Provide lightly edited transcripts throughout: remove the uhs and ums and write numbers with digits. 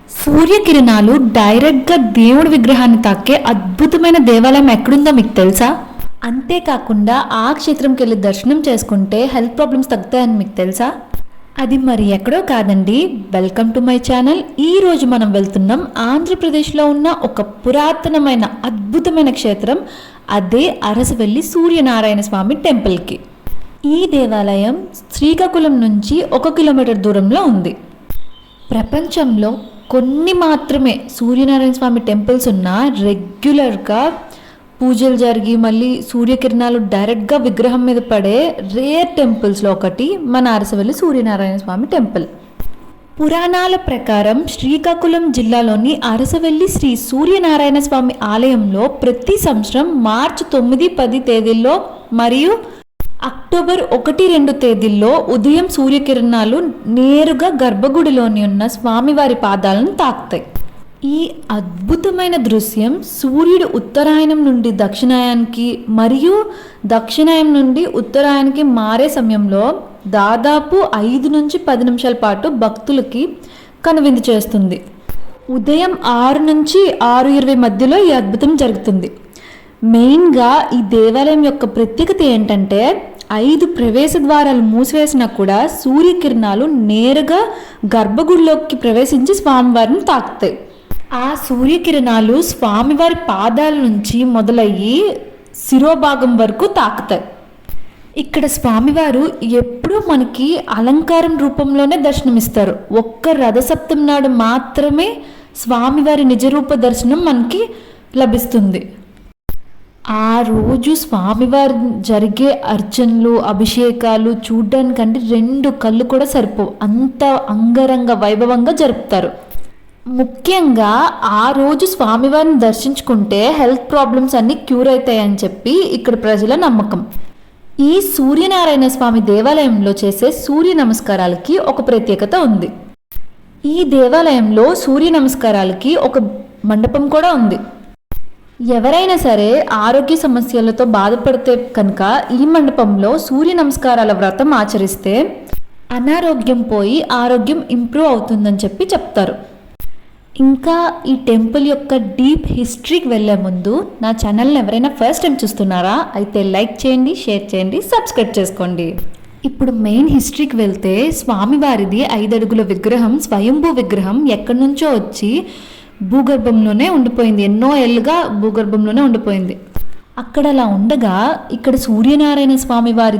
సూర్యకిరణాలు డైరెక్ట్గా దేవుడి విగ్రహాన్ని తాకే అద్భుతమైన దేవాలయం ఎక్కడుందో మీకు తెలుసా? అంతేకాకుండా ఆ క్షేత్రంకి వెళ్ళి దర్శనం చేసుకుంటే హెల్త్ ప్రాబ్లమ్స్ తగ్గుతాయని మీకు తెలుసా? అది మరి ఎక్కడో కాదండి. Welcome to my channel. ఈరోజు మనం వెళ్తున్నాం ఆంధ్రప్రదేశ్లో ఉన్న ఒక పురాతనమైన అద్భుతమైన క్షేత్రం, అదే అరసవెల్లి సూర్యనారాయణ స్వామి టెంపుల్కి. ఈ దేవాలయం శ్రీకాకుళం నుంచి 1 కిలోమీటర్ దూరంలో ఉంది. ప్రపంచంలో కొన్ని మాత్రమే సూర్యనారాయణ స్వామి టెంపుల్స్ ఉన్న రెగ్యులర్గా పూజలు జరిగి మళ్ళీ సూర్యకిరణాలు డైరెక్ట్గా విగ్రహం మీద పడే రేర్ టెంపుల్స్లో ఒకటి మన అరసవెల్లి సూర్యనారాయణ స్వామి టెంపుల్. పురాణాల ప్రకారం శ్రీకాకుళం జిల్లాలోని అరసవెల్లి శ్రీ సూర్యనారాయణ స్వామి ఆలయంలో ప్రతి సంవత్సరం మార్చి 9, 10 తేదీల్లో మరియు అక్టోబర్ 1, 2 తేదీల్లో ఉదయం సూర్యకిరణాలు నేరుగా గర్భగుడిలోని ఉన్న స్వామివారి పాదాలను తాకుతాయి. ఈ అద్భుతమైన దృశ్యం సూర్యుడు ఉత్తరాయణం నుండి దక్షిణాయానికి మరియు దక్షిణాయనం నుండి ఉత్తరాయణానికి మారే సమయంలో దాదాపు 5 నుంచి 10 నిమిషాల పాటు భక్తులకి కనువిందు చేస్తుంది. ఉదయం 6 నుంచి 6:20 మధ్యలో ఈ అద్భుతం జరుగుతుంది. మెయిన్గా ఈ దేవాలయం యొక్క ప్రత్యేకత ఏంటంటే 5 ప్రవేశ ద్వారాలు మూసివేసినా కూడా సూర్యకిరణాలు నేరుగా గర్భగుడిలోకి ప్రవేశించి స్వామివారిని తాకుతాయి. ఆ సూర్యకిరణాలు స్వామివారి పాదాల నుంచి మొదలయ్యి శిరోభాగం వరకు తాకుతాయి. ఇక్కడ స్వామివారు ఎప్పుడూ మనకి అలంకారం రూపంలోనే దర్శనమిస్తారు. ఒక్క రథసప్తమి నాడు మాత్రమే స్వామివారి నిజరూప దర్శనం మనకి లభిస్తుంది. ఆ రోజు స్వామివారి జరిగే అర్చనలు, అభిషేకాలు చూడ్డానికంటే 2 కళ్ళు కూడా సరిపోవు, అంత అంగరంగ వైభవంగా జరుపుతారు. ముఖ్యంగా ఆ రోజు స్వామివారిని దర్శించుకుంటే హెల్త్ ప్రాబ్లమ్స్ అన్నీ క్యూర్ అవుతాయని చెప్పి ఇక్కడ ప్రజల నమ్మకం. ఈ సూర్యనారాయణ స్వామి దేవాలయంలో చేసే సూర్య నమస్కారాలకి ఒక ప్రత్యేకత ఉంది. ఈ దేవాలయంలో సూర్య నమస్కారాలకి ఒక మండపం కూడా ఉంది. ఎవరైనా సరే ఆరోగ్య సమస్యలతో బాధపడితే కనుక ఈ మండపంలో సూర్య నమస్కారాల వ్రతం ఆచరిస్తే అనారోగ్యం పోయి ఆరోగ్యం ఇంప్రూవ్ అవుతుందని చెప్పి చెప్తారు. ఇంకా ఈ టెంపుల్ యొక్క డీప్ హిస్టరీకి వెళ్ళే ముందు నా ఛానల్ని ఎవరైనా ఫస్ట్ టైం చూస్తున్నారా అయితే లైక్ చేయండి, షేర్ చేయండి, సబ్స్క్రైబ్ చేసుకోండి. ఇప్పుడు మెయిన్ హిస్టరీకి వెళ్తే స్వామివారిది 5 అడుగుల విగ్రహం, స్వయంభూ విగ్రహం ఎక్కడి నుంచో వచ్చి భూగర్భంలోనే ఉండిపోయింది. ఎన్నో ఏళ్ళుగా భూగర్భంలోనే ఉండిపోయింది. అక్కడ అలా ఉండగా ఇక్కడ సూర్యనారాయణ స్వామి వారి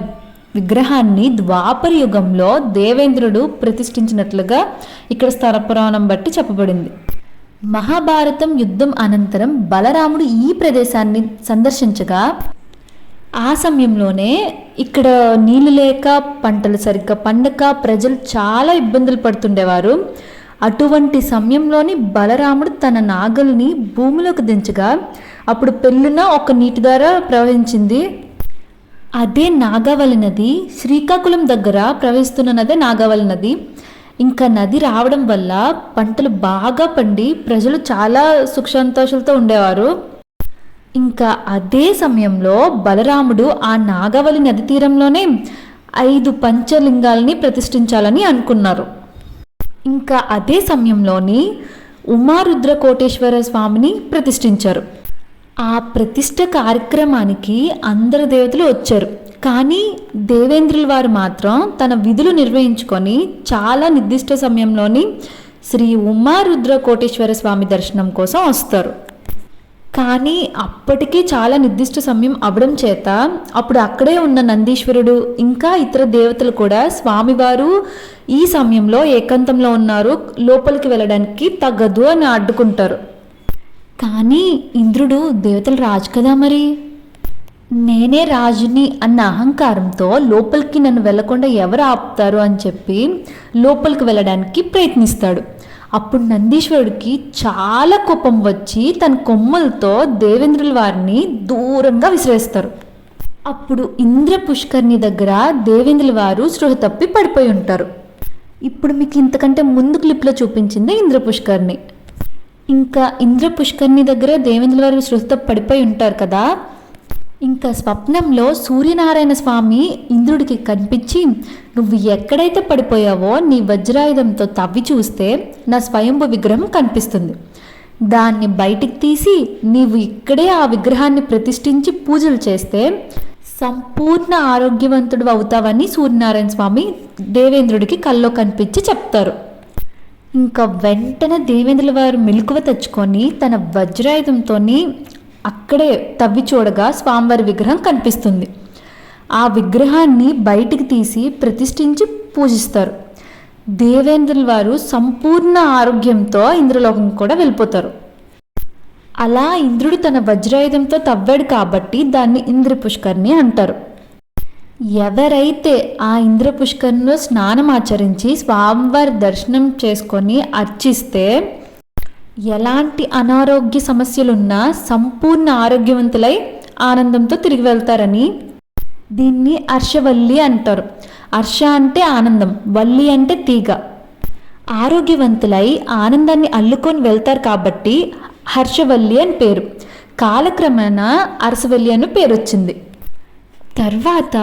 విగ్రహాన్ని ద్వాపర యుగంలో దేవేంద్రుడు ప్రతిష్ఠించినట్లుగా ఇక్కడ స్థల పురాణం బట్టి చెప్పబడింది. మహాభారతం యుద్ధం అనంతరం బలరాముడు ఈ ప్రదేశాన్ని సందర్శించగా ఆ సమయంలోనే ఇక్కడ నీళ్ళు లేక పంటలు సరిగ్గా పండక ప్రజలు చాలా ఇబ్బందులు పడుతుండేవారు. అటువంటి సమయంలోని బలరాముడు తన నాగల్ని భూమిలోకి దించగా అప్పుడు పెళ్ళున ఒక నీటి ద్వారా ప్రవహించింది. అదే నాగావళి నది. శ్రీకాకుళం దగ్గర ప్రవహిస్తున్న నదే నాగావళి నది. ఇంకా నది రావడం వల్ల పంటలు బాగా పండి ప్రజలు చాలా సుఖ సంతోషాలతో ఉండేవారు. ఇంకా అదే సమయంలో బలరాముడు ఆ నాగావళి నది తీరంలోనే 5 పంచలింగాల్ని ప్రతిష్ఠించాలని అనుకున్నారు. ఇంకా అదే సమయంలోని ఉమారుద్ర కోటేశ్వర స్వామిని ప్రతిష్ఠించారు. ఆ ప్రతిష్ఠ కార్యక్రమానికి అందరు దేవతలు వచ్చారు. కానీ దేవేంద్రుల వారు మాత్రం తన విధులు నిర్వహించుకొని చాలా నిర్దిష్ట సమయంలోని శ్రీ ఉమారుద్ర కోటేశ్వర స్వామి దర్శనం కోసం వస్తారు. కానీ అప్పటికీ చాలా నిర్దిష్ట సమయం అవ్వడం చేత అప్పుడు అక్కడే ఉన్న నందీశ్వరుడు ఇంకా ఇతర దేవతలు కూడా స్వామివారు ఈ సమయంలో ఏకాంతంలో ఉన్నారు, లోపలికి వెళ్ళడానికి తగ్గదు అని అడ్డుకుంటారు. కానీ ఇంద్రుడు దేవతల రాజు కదా, మరి నేనే రాజుని అన్న అహంకారంతో లోపలికి నన్ను వెళ్లకుండా ఎవరు ఆపుతారు అని చెప్పి లోపలికి వెళ్ళడానికి ప్రయత్నిస్తాడు. అప్పుడు నందీశ్వరుడికి చాలా కోపం వచ్చి తన కొమ్మలతో దేవేంద్రుల వారిని దూరంగా విసిరేస్తారు. అప్పుడు ఇంద్ర పుష్కర్ణి దగ్గర దేవేంద్రుల వారు స్పృహ తప్పి పడిపోయి ఉంటారు. ఇప్పుడు మీకు ఇంతకంటే ముందు క్లిప్లో చూపించింది ఇంద్ర పుష్కర్ణి. ఇంకా ఇంద్ర పుష్కర్ణి దగ్గర దేవేంద్రుల వారు స్పృహ తప్పి పడిపోయి ఉంటారు కదా. ఇంకా స్వప్నంలో సూర్యనారాయణ స్వామి ఇంద్రుడికి కనిపించి, నువ్వు ఎక్కడైతే పడిపోయావో నీ వజ్రాయుధంతో తవ్వి చూస్తే నా స్వయంభు విగ్రహం కనిపిస్తుంది, దాన్ని బయటికి తీసి నీవు ఇక్కడే ఆ విగ్రహాన్ని ప్రతిష్ఠించి పూజలు చేస్తే సంపూర్ణ ఆరోగ్యవంతుడు అవుతావని సూర్యనారాయణ స్వామి దేవేంద్రుడికి కల్లో కనిపించి చెప్తారు. ఇంకా వెంటనే దేవేంద్రుల వారు మెలకువ తెచ్చుకొని తన వజ్రాయుధంతో అక్కడే తవ్వి చూడగా స్వామివారి విగ్రహం కనిపిస్తుంది. ఆ విగ్రహాన్ని బయటికి తీసి ప్రతిష్ఠించి పూజిస్తారు. దేవేంద్రుల వారు సంపూర్ణ ఆరోగ్యంతో ఇంద్రలోకం కూడా వెళ్ళిపోతారు. అలా ఇంద్రుడు తన వజ్రాయుధంతో తవ్వాడు కాబట్టి దాన్ని ఇంద్ర పుష్కరిణి అంటారు. ఎవరైతే ఆ ఇంద్ర పుష్కరిణిలో స్నానం ఆచరించి స్వామివారి దర్శనం చేసుకొని అర్చిస్తే ఎలాంటి అనారోగ్య సమస్యలున్నా సంపూర్ణ ఆరోగ్యవంతులై ఆనందంతో తిరిగి వెళ్తారని దీన్ని హర్షవల్లి అంటారు. హర్ష అంటే ఆనందం, వల్లి అంటే తీగ. ఆరోగ్యవంతులై ఆనందాన్ని అల్లుకొని వెళ్తారు కాబట్టి హర్షవల్లి అని పేరు. కాలక్రమేణా అరసవల్లి అని పేరు వచ్చింది. తర్వాత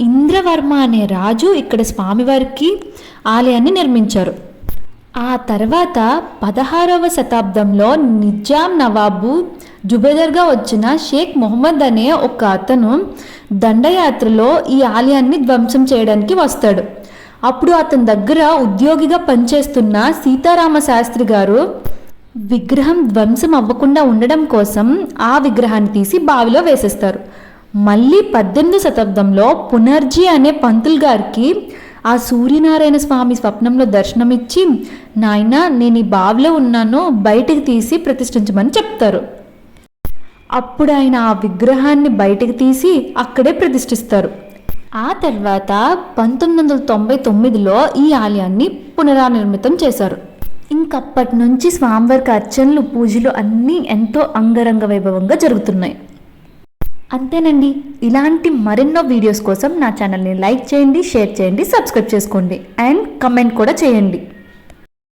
ఇంద్రవర్మ అనే రాజు ఇక్కడ స్వామివారికి ఆలయాన్ని నిర్మించారు. ఆ తర్వాత 16వ శతాబ్దంలో నిజాం నవాబు జుబేదర్గా వచ్చిన షేక్ మొహమ్మద్ అనే ఒక అతను దండయాత్రలో ఈ ఆలయాన్ని ధ్వంసం చేయడానికి వస్తాడు. అప్పుడు అతని దగ్గర ఉద్యోగిగా పనిచేస్తున్న సీతారామ శాస్త్రి గారు విగ్రహం ధ్వంసం అవ్వకుండా ఉండడం కోసం ఆ విగ్రహాన్ని తీసి బావిలో వేసేస్తారు. మళ్ళీ 18వ శతాబ్దంలో పునర్జీ అనే పంతులు గారికి ఆ సూర్యనారాయణ స్వామి స్వప్నంలో దర్శనమిచ్చి, నాయన నేను ఈ బావిలో ఉన్నాను, బయటికి తీసి ప్రతిష్ఠించమని చెప్తారు. అప్పుడు ఆయన ఆ విగ్రహాన్ని బయటికి తీసి అక్కడే ప్రతిష్ఠిస్తారు. ఆ తర్వాత 1999లో ఈ ఆలయాన్ని పునరానిర్మితం చేశారు. ఇంకప్పటి నుంచి స్వామివారికి అర్చనలు, పూజలు అన్నీ ఎంతో అంగరంగ వైభవంగా జరుగుతున్నాయి. అంతేనండి. ఇలాంటి మరెన్నో వీడియోస్ కోసం నా ఛానల్ని లైక్ చేయండి, షేర్ చేయండి, సబ్స్క్రైబ్ చేసుకోండి అండ్ కమెంట్ కూడా చేయండి.